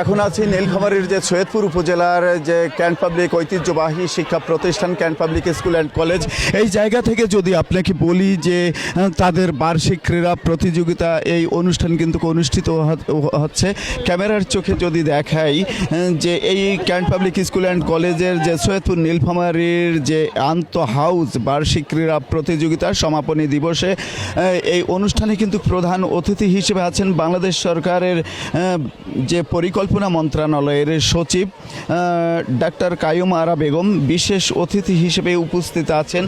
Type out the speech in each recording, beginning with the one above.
এখন আছি নীলফামারীর যে সৈয়দপুর উপজেলার যে ক্যান্ট পাবলিক ঐতিহ্যবাহী শিক্ষা প্রতিষ্ঠান can't public school and college, এই জায়গা থেকে যদি আপনাকে বলি যে তাদের বার্ষিক ক্রীড়া প্রতিযোগিতা এই অনুষ্ঠান কিন্তু অনুষ্ঠিত হচ্ছে। ক্যামেরার চোখে যদি দেখাই যে এই ক্যান্ট পাবলিক স্কুল অ্যান্ড কলেজের যে সৈয়দপুর নীলফামারীর যে আন্ত হাউস বার্ষিক ক্রীড়া প্রতিযোগিতা সমাপনী দিবসে এই অনুষ্ঠানে কিন্তু প্রধান অতিথি হিসেবে আছেন বাংলাদেশ সরকারের যে পরিকল্পনা মন্ত্রণালয়ের সচিব ডাক্তার কাইয়ুম আরা বেগম। বিশেষ অতিথি হিসেবে উপস্থিত আছেন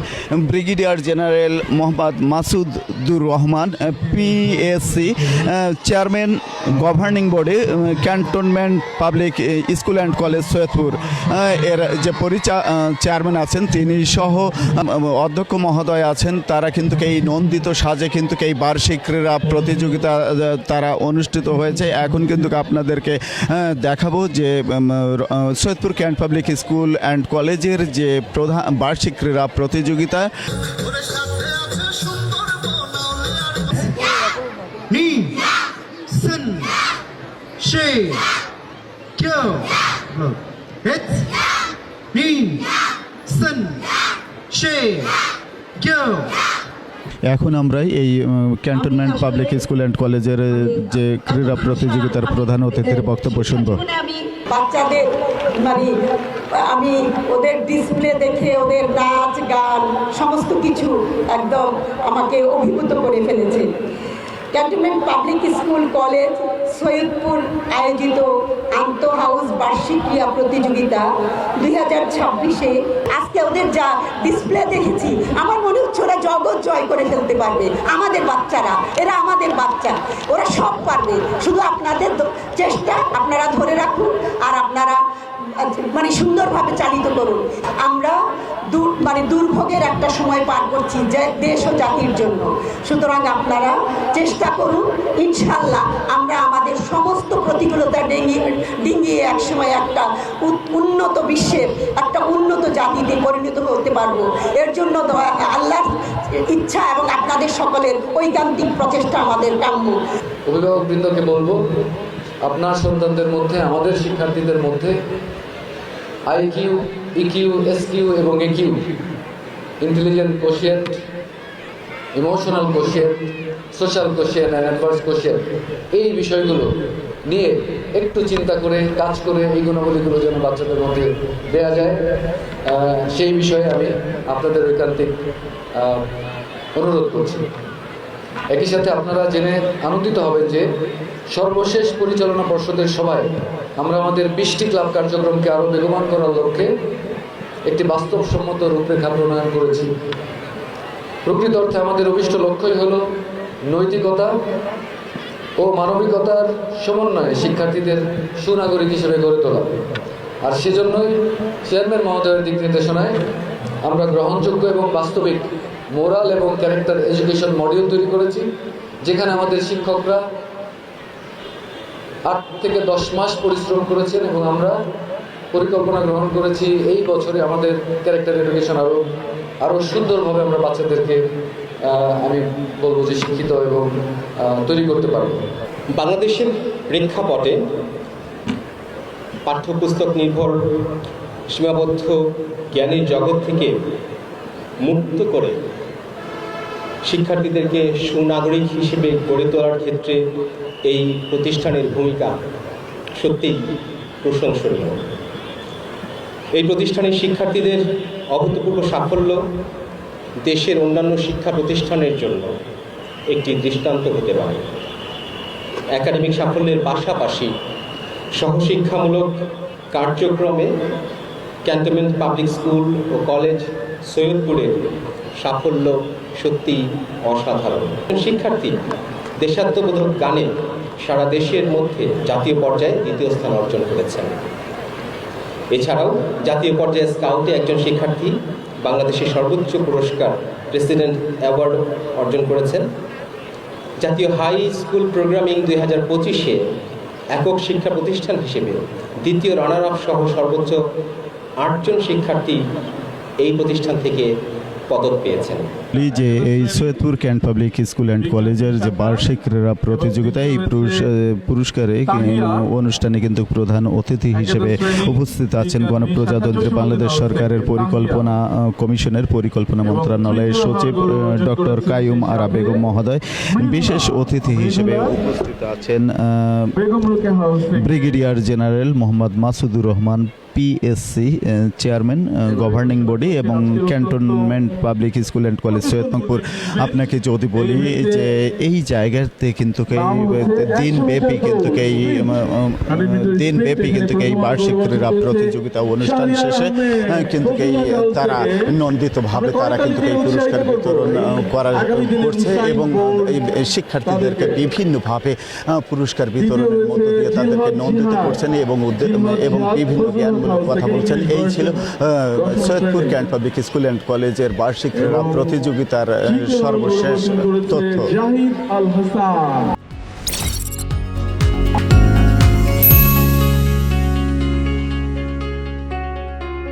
brigadier general Mohammad Masudur Rahman, PSC chairman governing body cantonment public school and college Saidpur এর যে চেয়ারম্যান আছেন তিনি সহ অধ্যক্ষ মহোদয় আছেন। তারা কিন্তু এই নন্দিত সাজে কিন্তু এই বার্ষিক ক্রীড়া প্রতিযোগিতা তারা অনুষ্ঠিত হয়েছে। এখন কিন্তু আপনাদেরকে দেখাবো যে Saidpur can't public school and কলেজের যে প্রধান বার্ষিক ক্রীড়া প্রতিযোগিতা। এখন আমরা এই ক্যান্টনমেন্ট পাবলিক স্কুল অ্যান্ড কলেজের যে ক্রীড়া প্রতিযোগিতার প্রধান অতিথির বক্তব্য শুনবো। বাচ্চাদের আমি ওদের ডিসপ্লে দেখে ওদের নাচ গান সমস্ত কিছু একদম আমাকে অভিভূত করে ফেলেছে। Cantonment public school college Saidpur আয়োজিত আন্ত হাউস বার্ষিক ক্রীড়া প্রতিযোগিতা 2026-এ আজকে ওদের যা ডিসপ্লে দেখেছি আমার মনে হচ্ছে ওরা জগৎ জয় করে ফেলতে পারবে। আমাদের বাচ্চারা, এরা আমাদের বাচ্চা, ওরা সব পারবে। শুধু আপনাদের চেষ্টা আপনারা ধরে রাখুন আর আপনারা সুন্দরভাবে চালিত করুন। আমরা দুর্ভোগের একটা সময় পার করছি যে দেশ ও জাতির জন্য। সুতরাং আপনারা চেষ্টা করুন, ইনশাল্লাহ আমরা আমাদের সমস্ত প্রতিকূলতা ডিঙিয়ে একসময় একটা উন্নত বিশ্বের একটা উন্নত জাতিতে পরিণত হতে পারবো। এর জন্য আল্লাহর ইচ্ছা এবং আপনাদের সকলের ঐকান্তিক প্রচেষ্টা আমাদের কাম্য। অভিভাবকবৃন্দকে বলবো, আপনার সন্তানদের মধ্যে, আমাদের শিক্ষার্থীদের মধ্যে আইকিউ, ইকিউ, এসকিউ এবং AQ, intelligent quotient, emotional quotient, social quotient and adverse quotient, এই বিষয়গুলো নিয়ে একটু চিন্তা করে কাজ করে এই গুণাবলীগুলো যেন বাচ্চাদের মধ্যে দেওয়া যায়, সেই বিষয়ে আমি আপনাদের ঐকান্তিক অনুরোধ করছি। একই সাথে আপনারা জেনে আনন্দিত হবেন যে সর্বশেষ পরিচালনা পর্ষদের সভায় আমরা আমাদের 20টি ক্লাব কার্যক্রমকে আরও বেগবান করার লক্ষ্যে একটি বাস্তবসম্মত রূপরেখা প্রণয়ন করেছি। প্রকৃত অর্থে আমাদের অভিষ্ট লক্ষ্যই হল নৈতিকতা ও মানবিকতার সমন্বয়ে শিক্ষার্থীদের সুনাগরিক হিসেবে গড়ে তোলা। আর সেজন্যই চেয়ারম্যান মহোদয়ের দিক নির্দেশনায় আমরা গ্রহণযোগ্য এবং বাস্তবিক মোরাল এবং ক্যারেক্টার এডুকেশন মডিউল তৈরি করেছি, যেখানে আমাদের শিক্ষকরা 8 থেকে 10 মাস পরিশ্রম করেছেন এবং আমরা পরিকল্পনা গ্রহণ করেছি এই বছরে আমাদের ক্যারেক্টার এডুকেশন আরও সুন্দরভাবে আমরা বাচ্চাদেরকে আমি বলবো যে শিক্ষিত এবং তৈরি করতে পারব। বাংলাদেশের প্রেক্ষাপটে পাঠ্যপুস্তক নির্ভর সীমাবদ্ধ জ্ঞানের জগৎ থেকে মুক্ত করে শিক্ষার্থীদেরকে সুনাগরিক হিসেবে গড়ে তোলার ক্ষেত্রে এই প্রতিষ্ঠানের ভূমিকা সত্যিই প্রশংসনীয়। এই প্রতিষ্ঠানের শিক্ষার্থীদের অভূতপূর্ব সাফল্য দেশের অন্যান্য শিক্ষা প্রতিষ্ঠানের জন্য একটি দৃষ্টান্ত হতে পারে। একাডেমিক সাফল্যের পাশাপাশি সহশিক্ষামূলক কার্যক্রমে ক্যান্টনমেন্ট পাবলিক স্কুল ও কলেজ সৈয়দপুরের সাফল্য সত্যিই অসাধারণ। শিক্ষার্থী দেশাত্মবোধক গানে সারা দেশের মধ্যে জাতীয় পর্যায়ে 2য় স্থান অর্জন করেছেন। এছাড়াও জাতীয় পর্যায়ে স্কাউটে একজন শিক্ষার্থী বাংলাদেশের সর্বোচ্চ পুরস্কার প্রেসিডেন্ট অ্যাওয়ার্ড অর্জন করেছেন। জাতীয় হাই স্কুল প্রোগ্রামিং 2025-এ একক শিক্ষা প্রতিষ্ঠান হিসেবে 2য় রানার আপ সহ সর্বোচ্চ 8 জন শিক্ষার্থী এই প্রতিষ্ঠান থেকে পদক পেয়েছেন। এই যে এই Saidpur can't public school and কলেজের যে বার্ষিক ক্রীড়া প্রতিযোগিতা, এই পুরস্কারে অনুষ্ঠানে কিন্তু প্রধান অতিথি হিসেবে উপস্থিত আছেন গণপ্রজাতন্ত্রী বাংলাদেশ সরকারের পরিকল্পনা কমিশনের পরিকল্পনা মন্ত্রণালয়ের সচিব ডক্টর কাইয়ুম আরা বেগম মহোদয়। বিশেষ অতিথি হিসেবে উপস্থিত আছেন brigadier general Mohammad Masudur Rahman, PSC chairman governing body, এবং cantonment public school and college Saidpur. আপনাকে যদি বলি যে এই জায়গাতে কিন্তু দিনব্যাপী কিন্তু এই বার্ষিক ক্রীড়া প্রতিযোগিতা অনুষ্ঠান শেষে কিন্তু তারা নন্দিতভাবে তারা কিন্তু এই পুরস্কার বিতরণ করছে এবং এই শিক্ষার্থীদেরকে বিভিন্নভাবে পুরস্কার বিতরণের মধ্য দিয়ে তাদেরকে নন্দিত করছেন এবং বিভিন্ন জ্ঞানমূলক কথা বলছেন। এই ছিল Saidpur can't public school and কলেজের বার্ষিক ক্রীড়া প্রতিযোগিতার সর্বশেষ তথ্য।